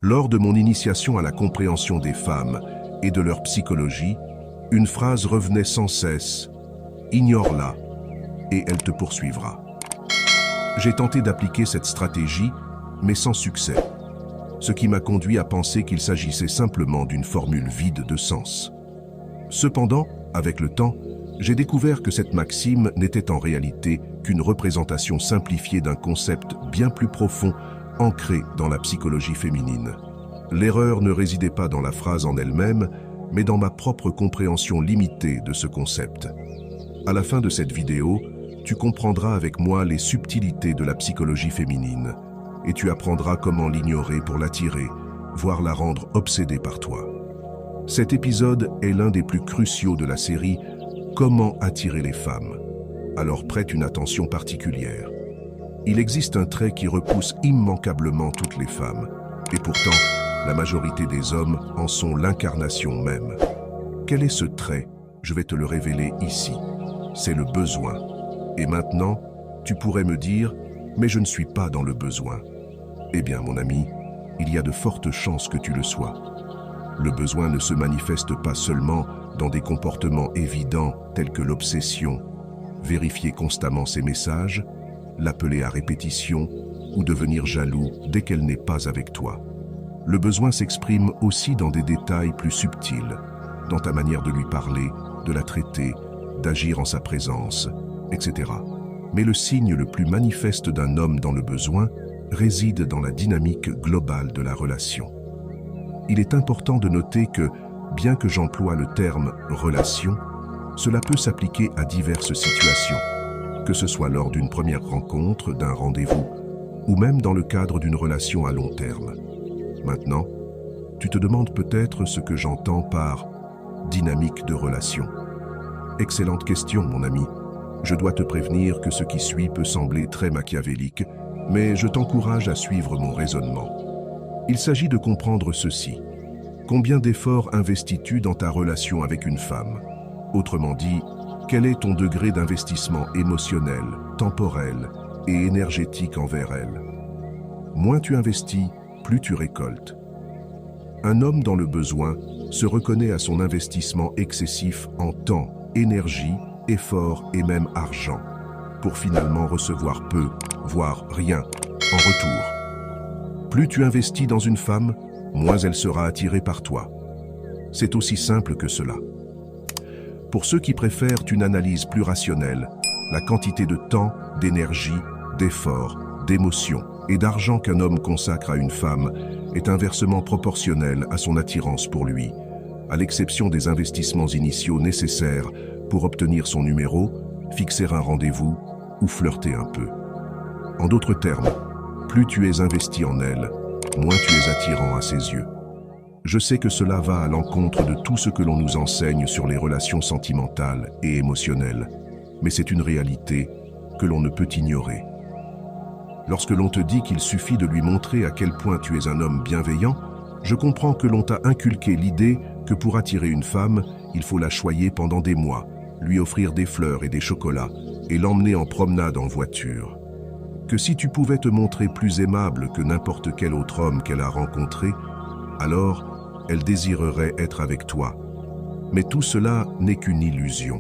Lors de mon initiation à la compréhension des femmes et de leur psychologie, une phrase revenait sans cesse « Ignore-la et elle te poursuivra ». J'ai tenté d'appliquer cette stratégie, mais sans succès, ce qui m'a conduit à penser qu'il s'agissait simplement d'une formule vide de sens. Cependant, avec le temps, j'ai découvert que cette maxime n'était en réalité qu'une représentation simplifiée d'un concept bien plus profond ancré dans la psychologie féminine. L'erreur ne résidait pas dans la phrase en elle-même, mais dans ma propre compréhension limitée de ce concept. À la fin de cette vidéo, tu comprendras avec moi les subtilités de la psychologie féminine et tu apprendras comment l'ignorer pour l'attirer, voire la rendre obsédée par toi. Cet épisode est l'un des plus cruciaux de la série « Comment attirer les femmes ?» Alors prête une attention particulière. Il existe un trait qui repousse immanquablement toutes les femmes, et pourtant, la majorité des hommes en sont l'incarnation même. Quel est ce trait? Je vais te le révéler ici. C'est le besoin. Et maintenant, tu pourrais me dire « Mais je ne suis pas dans le besoin ». Eh bien, mon ami, il y a de fortes chances que tu le sois. Le besoin ne se manifeste pas seulement dans des comportements évidents tels que l'obsession, vérifier constamment ses messages, l'appeler à répétition ou devenir jaloux dès qu'elle n'est pas avec toi. Le besoin s'exprime aussi dans des détails plus subtils, dans ta manière de lui parler, de la traiter, d'agir en sa présence, etc. Mais le signe le plus manifeste d'un homme dans le besoin réside dans la dynamique globale de la relation. Il est important de noter que, bien que j'emploie le terme « relation », cela peut s'appliquer à diverses situations, que ce soit lors d'une première rencontre, d'un rendez-vous, ou même dans le cadre d'une relation à long terme. Maintenant, tu te demandes peut-être ce que j'entends par « dynamique de relation ». Excellente question, mon ami. Je dois te prévenir que ce qui suit peut sembler très machiavélique, mais je t'encourage à suivre mon raisonnement. Il s'agit de comprendre ceci. Combien d'efforts investis-tu dans ta relation avec une femme? Autrement dit, quel est ton degré d'investissement émotionnel, temporel et énergétique envers elle? Moins tu investis, plus tu récoltes. Un homme dans le besoin se reconnaît à son investissement excessif en temps, énergie, effort et même argent, pour finalement recevoir peu, voire rien, en retour. Plus tu investis dans une femme, moins elle sera attirée par toi. C'est aussi simple que cela. Pour ceux qui préfèrent une analyse plus rationnelle, la quantité de temps, d'énergie, d'effort, d'émotion et d'argent qu'un homme consacre à une femme est inversement proportionnelle à son attirance pour lui, à l'exception des investissements initiaux nécessaires pour obtenir son numéro, fixer un rendez-vous ou flirter un peu. En d'autres termes, plus tu es investi en elle, moins tu es attirant à ses yeux. Je sais que cela va à l'encontre de tout ce que l'on nous enseigne sur les relations sentimentales et émotionnelles, mais c'est une réalité que l'on ne peut ignorer. Lorsque l'on te dit qu'il suffit de lui montrer à quel point tu es un homme bienveillant, je comprends que l'on t'a inculqué l'idée que pour attirer une femme, il faut la choyer pendant des mois, lui offrir des fleurs et des chocolats, et l'emmener en promenade en voiture. Que si tu pouvais te montrer plus aimable que n'importe quel autre homme qu'elle a rencontré, alors elle désirerait être avec toi. Mais tout cela n'est qu'une illusion.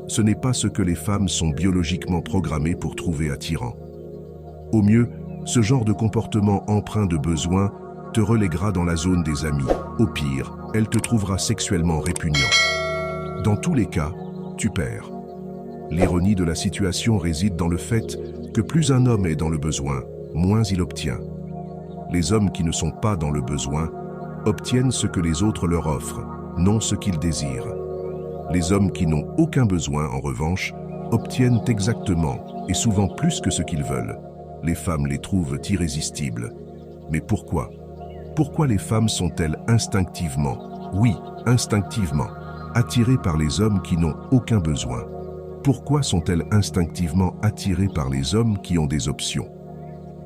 Ce n'est pas ce que les femmes sont biologiquement programmées pour trouver attirant. Au mieux, ce genre de comportement empreint de besoin te reléguera dans la zone des amis. Au pire, elle te trouvera sexuellement répugnant. Dans tous les cas, tu perds. L'ironie de la situation réside dans le fait que plus un homme est dans le besoin, moins il obtient. Les hommes qui ne sont pas dans le besoin obtiennent ce que les autres leur offrent, non ce qu'ils désirent. Les hommes qui n'ont aucun besoin, en revanche, obtiennent exactement et souvent plus que ce qu'ils veulent. Les femmes les trouvent irrésistibles. Mais pourquoi? Pourquoi les femmes sont-elles instinctivement, oui, instinctivement, attirées par les hommes qui n'ont aucun besoin? Pourquoi sont-elles instinctivement attirées par les hommes qui ont des options?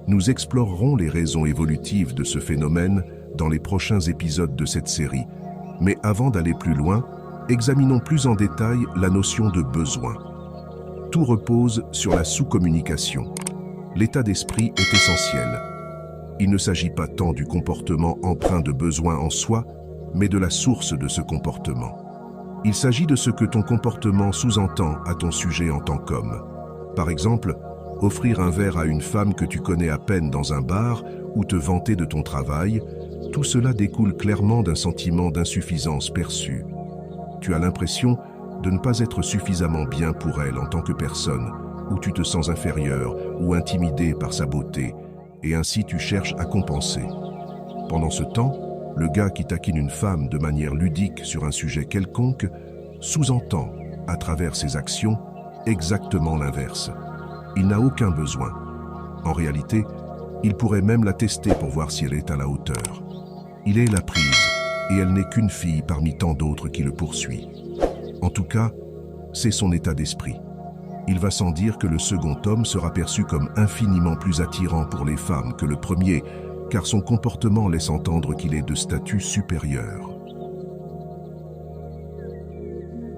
Nous explorerons les raisons évolutives de ce phénomène dans les prochains épisodes de cette série. Mais avant d'aller plus loin, examinons plus en détail la notion de besoin. Tout repose sur la sous-communication. L'état d'esprit est essentiel. Il ne s'agit pas tant du comportement empreint de besoin en soi, mais de la source de ce comportement. Il s'agit de ce que ton comportement sous-entend à ton sujet en tant qu'homme. Par exemple, offrir un verre à une femme que tu connais à peine dans un bar ou te vanter de ton travail, tout cela découle clairement d'un sentiment d'insuffisance perçue. Tu as l'impression de ne pas être suffisamment bien pour elle en tant que personne, ou tu te sens inférieur ou intimidé par sa beauté, et ainsi tu cherches à compenser. Pendant ce temps, le gars qui taquine une femme de manière ludique sur un sujet quelconque sous-entend, à travers ses actions, exactement l'inverse. Il n'a aucun besoin. En réalité, il pourrait même la tester pour voir si elle est à la hauteur. Il est la prise, et elle n'est qu'une fille parmi tant d'autres qui le poursuit. En tout cas, c'est son état d'esprit. Il va sans dire que le second homme sera perçu comme infiniment plus attirant pour les femmes que le premier, car son comportement laisse entendre qu'il est de statut supérieur.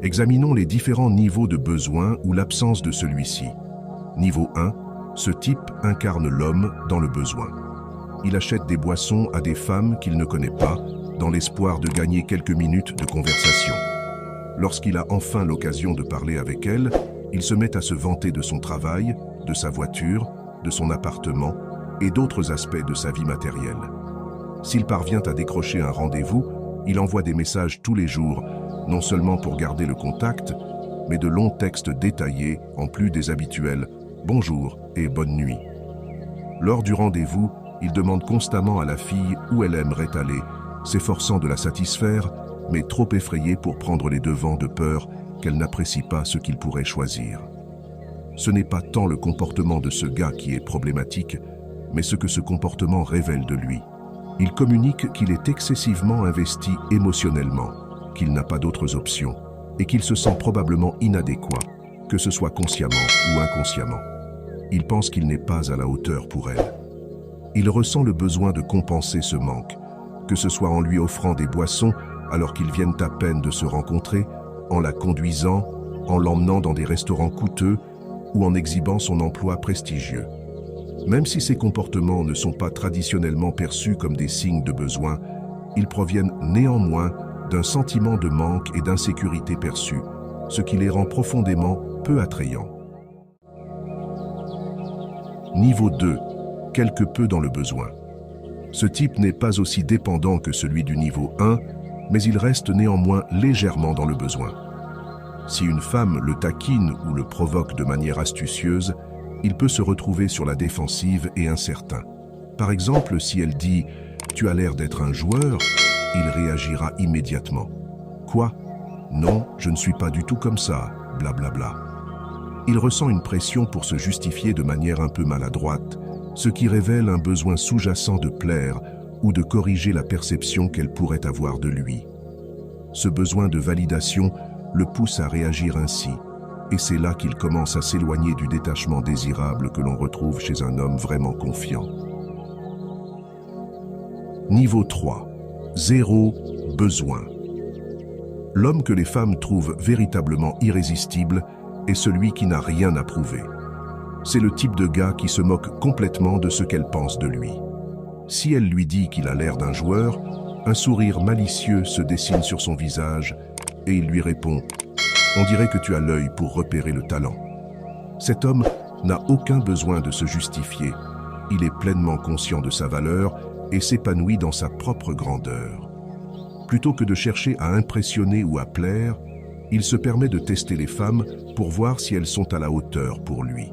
Examinons les différents niveaux de besoin ou l'absence de celui-ci. Niveau 1, ce type incarne l'homme dans le besoin. Il achète des boissons à des femmes qu'il ne connaît pas, dans l'espoir de gagner quelques minutes de conversation. Lorsqu'il a enfin l'occasion de parler avec elle, il se met à se vanter de son travail, de sa voiture, de son appartement et d'autres aspects de sa vie matérielle. S'il parvient à décrocher un rendez-vous, il envoie des messages tous les jours, non seulement pour garder le contact, mais de longs textes détaillés, en plus des habituels « bonjour » et « bonne nuit ». Lors du rendez-vous, il demande constamment à la fille où elle aimerait aller, s'efforçant de la satisfaire, mais trop effrayé pour prendre les devants de peur qu'elle n'apprécie pas ce qu'il pourrait choisir. Ce n'est pas tant le comportement de ce gars qui est problématique, mais ce que ce comportement révèle de lui. Il communique qu'il est excessivement investi émotionnellement, qu'il n'a pas d'autres options, et qu'il se sent probablement inadéquat, que ce soit consciemment ou inconsciemment. Il pense qu'il n'est pas à la hauteur pour elle. Il ressent le besoin de compenser ce manque, que ce soit en lui offrant des boissons alors qu'ils viennent à peine de se rencontrer, en la conduisant, en l'emmenant dans des restaurants coûteux ou en exhibant son emploi prestigieux. Même si ces comportements ne sont pas traditionnellement perçus comme des signes de besoin, ils proviennent néanmoins d'un sentiment de manque et d'insécurité perçue, ce qui les rend profondément peu attrayants. Niveau 2. Quelque peu dans le besoin. Ce type n'est pas aussi dépendant que celui du niveau 1, mais il reste néanmoins légèrement dans le besoin. Si une femme le taquine ou le provoque de manière astucieuse, il peut se retrouver sur la défensive et incertain. Par exemple, si elle dit « Tu as l'air d'être un joueur », il réagira immédiatement. « Quoi ? Non, je ne suis pas du tout comme ça, blablabla. » Il ressent une pression pour se justifier de manière un peu maladroite, ce qui révèle un besoin sous-jacent de plaire ou de corriger la perception qu'elle pourrait avoir de lui. Ce besoin de validation le pousse à réagir ainsi, et c'est là qu'il commence à s'éloigner du détachement désirable que l'on retrouve chez un homme vraiment confiant. Niveau 3. 0. Besoin. L'homme que les femmes trouvent véritablement irrésistible est celui qui n'a rien à prouver. C'est le type de gars qui se moque complètement de ce qu'elle pense de lui. Si elle lui dit qu'il a l'air d'un joueur, un sourire malicieux se dessine sur son visage et il lui répond « On dirait que tu as l'œil pour repérer le talent ». Cet homme n'a aucun besoin de se justifier. Il est pleinement conscient de sa valeur et s'épanouit dans sa propre grandeur. Plutôt que de chercher à impressionner ou à plaire, il se permet de tester les femmes pour voir si elles sont à la hauteur pour lui.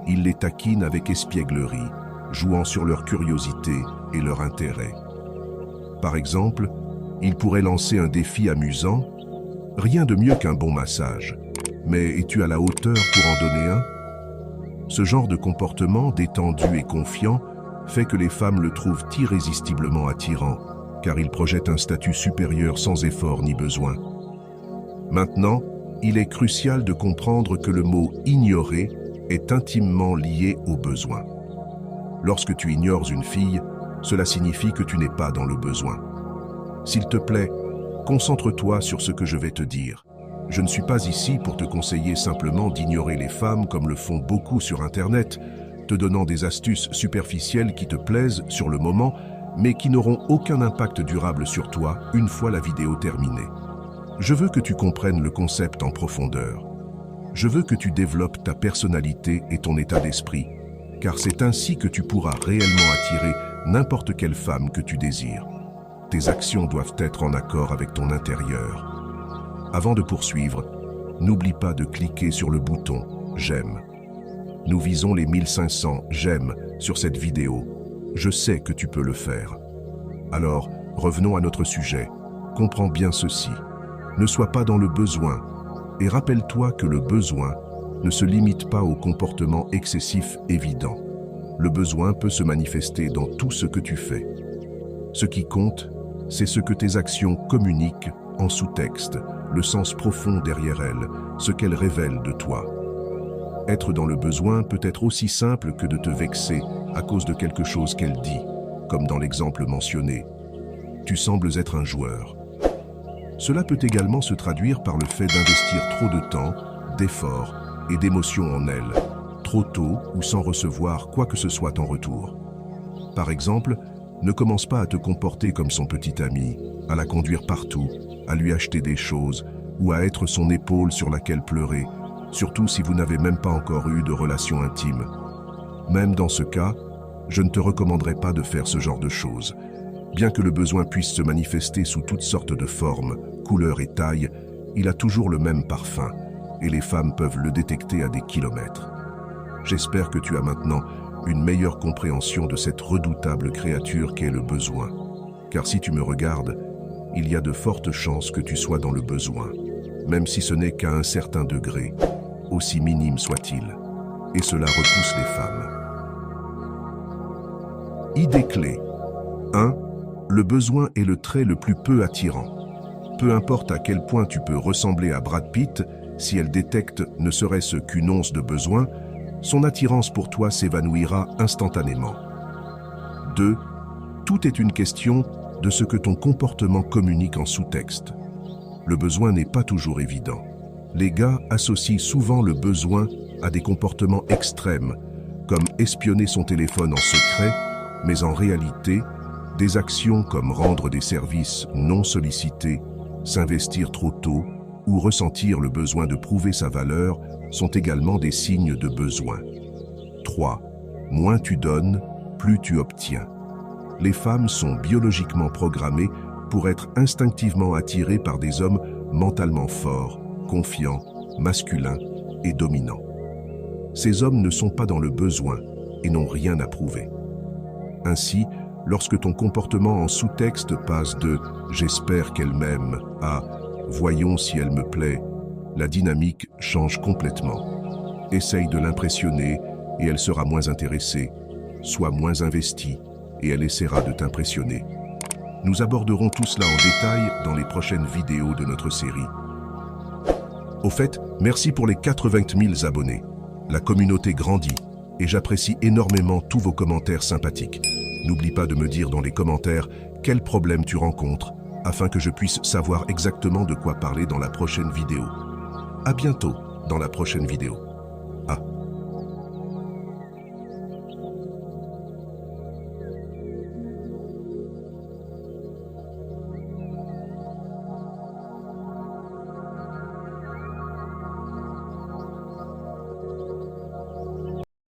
Il les taquine avec espièglerie, jouant sur leur curiosité et leur intérêt. Par exemple, il pourrait lancer un défi amusant. Rien de mieux qu'un bon massage. Mais es-tu à la hauteur pour en donner un ? Ce genre de comportement détendu et confiant fait que les femmes le trouvent irrésistiblement attirant, car il projette un statut supérieur sans effort ni besoin. Maintenant, il est crucial de comprendre que le mot « ignorer » est intimement lié au besoin. Lorsque tu ignores une fille, cela signifie que tu n'es pas dans le besoin. S'il te plaît, concentre-toi sur ce que je vais te dire. Je ne suis pas ici pour te conseiller simplement d'ignorer les femmes comme le font beaucoup sur Internet, te donnant des astuces superficielles qui te plaisent sur le moment, mais qui n'auront aucun impact durable sur toi une fois la vidéo terminée. Je veux que tu comprennes le concept en profondeur. Je veux que tu développes ta personnalité et ton état d'esprit, car c'est ainsi que tu pourras réellement attirer n'importe quelle femme que tu désires. Tes actions doivent être en accord avec ton intérieur. Avant de poursuivre, n'oublie pas de cliquer sur le bouton « J'aime ». Nous visons les 1500 « J'aime » sur cette vidéo. Je sais que tu peux le faire. Alors, revenons à notre sujet. Comprends bien ceci. Ne sois pas dans le besoin. Et rappelle-toi que le besoin ne se limite pas au comportement excessif évident. Le besoin peut se manifester dans tout ce que tu fais. Ce qui compte, c'est ce que tes actions communiquent en sous-texte, le sens profond derrière elles, ce qu'elles révèlent de toi. Être dans le besoin peut être aussi simple que de te vexer à cause de quelque chose qu'elle dit, comme dans l'exemple mentionné. Tu sembles être un joueur. Cela peut également se traduire par le fait d'investir trop de temps, d'efforts et d'émotions en elle, trop tôt ou sans recevoir quoi que ce soit en retour. Par exemple, ne commence pas à te comporter comme son petit ami, à la conduire partout, à lui acheter des choses ou à être son épaule sur laquelle pleurer, surtout si vous n'avez même pas encore eu de relation intime. Même dans ce cas, je ne te recommanderais pas de faire ce genre de choses. Bien que le besoin puisse se manifester sous toutes sortes de formes, couleurs et tailles, il a toujours le même parfum, et les femmes peuvent le détecter à des kilomètres. J'espère que tu as maintenant une meilleure compréhension de cette redoutable créature qu'est le besoin. Car si tu me regardes, il y a de fortes chances que tu sois dans le besoin, même si ce n'est qu'à un certain degré, aussi minime soit-il. Et cela repousse les femmes. Idée clé. 1. Le besoin est le trait le plus peu attirant. Peu importe à quel point tu peux ressembler à Brad Pitt, si elle détecte ne serait-ce qu'une once de besoin, son attirance pour toi s'évanouira instantanément. 2. Tout est une question de ce que ton comportement communique en sous-texte. Le besoin n'est pas toujours évident. Les gars associent souvent le besoin à des comportements extrêmes, comme espionner son téléphone en secret, mais en réalité, des actions comme rendre des services non sollicités, s'investir trop tôt ou ressentir le besoin de prouver sa valeur sont également des signes de besoin. 3. Moins tu donnes, plus tu obtiens. Les femmes sont biologiquement programmées pour être instinctivement attirées par des hommes mentalement forts, confiants, masculins et dominants. Ces hommes ne sont pas dans le besoin et n'ont rien à prouver. Ainsi, lorsque ton comportement en sous-texte passe de « j'espère qu'elle m'aime » à « voyons si elle me plaît », la dynamique change complètement. Essaye de l'impressionner et elle sera moins intéressée, sois moins investie et elle essaiera de t'impressionner. Nous aborderons tout cela en détail dans les prochaines vidéos de notre série. Au fait, merci pour les 80 000 abonnés. La communauté grandit et j'apprécie énormément tous vos commentaires sympathiques. N'oublie pas de me dire dans les commentaires quels problèmes tu rencontres afin que je puisse savoir exactement de quoi parler dans la prochaine vidéo. À bientôt dans la prochaine vidéo.